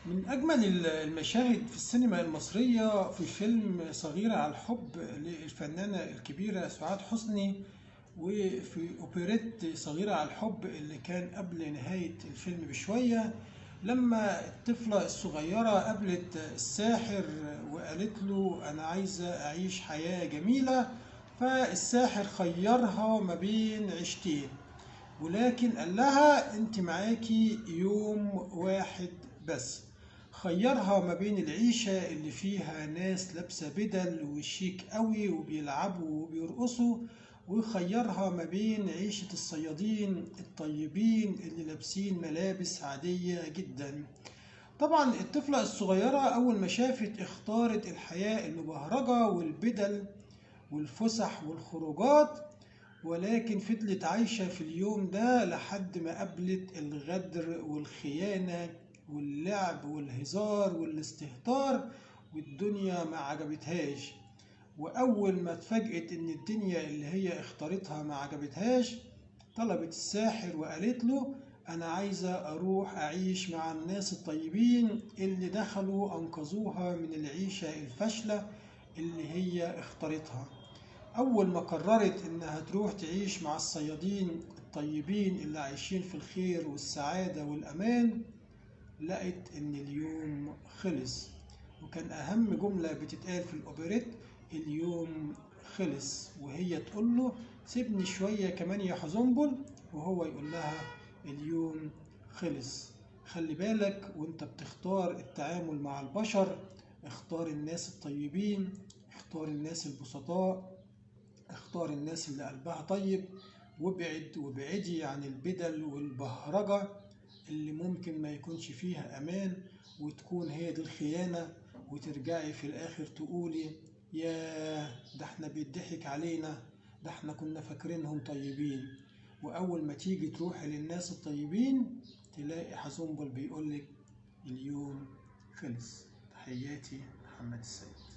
من أجمل المشاهد في السينما المصرية في فيلم صغيرة على الحب للفنانة الكبيرة سعاد حسني، وفي أوبريت صغيرة على الحب اللي كان قبل نهاية الفيلم بشوية، لما الطفلة الصغيرة قابلت الساحر وقالت له أنا عايزة أعيش حياة جميلة. فالساحر خيرها ما بين عيشتين، ولكن قال لها انت معاكي يوم واحد بس. خيرها ما بين العيشة اللي فيها ناس لابسة بدل وشيك قوي وبيلعبوا وبيرقصوا، وخيرها ما بين عيشة الصيادين الطيبين اللي لابسين ملابس عادية جدا. طبعا الطفلة الصغيرة أول ما شافت اختارت الحياة المبهرجة والبدل والفسح والخروجات، ولكن فضلت عايشة في اليوم ده لحد ما قابلت الغدر والخيانة واللعب والهزار والاستهتار، والدنيا ما عجبتهاش. وأول ما اتفاجئت إن الدنيا اللي هي اختارتها ما عجبتهاش، طلبت الساحر وقالت له أنا عايزة أروح أعيش مع الناس الطيبين اللي دخلوا أنقذوها من العيشة الفاشلة اللي هي اختارتها. أول ما قررت إنها تروح تعيش مع الصيادين الطيبين اللي عايشين في الخير والسعادة والأمان، لقت إن اليوم خلص. وكان أهم جملة بتتقال في الأوبريت اليوم خلص، وهي تقول له سيبني شوية كمان يا حزنبل، وهو يقول لها اليوم خلص. خلي بالك وانت بتختار التعامل مع البشر، اختار الناس الطيبين، اختار الناس البسطاء، اختار الناس اللي قلبها طيب، وابعدي عن البدل والبهرجة اللي ممكن ما يكونش فيها أمان، وتكون هي دي الخيانة، وترجعي في الآخر تقولي ياه ده احنا بيضحك علينا، ده احنا كنا فاكرينهم طيبين. وأول ما تيجي تروحي للناس الطيبين تلاقي حزنبل بيقولك اليوم خلص. تحياتي محمد السيد.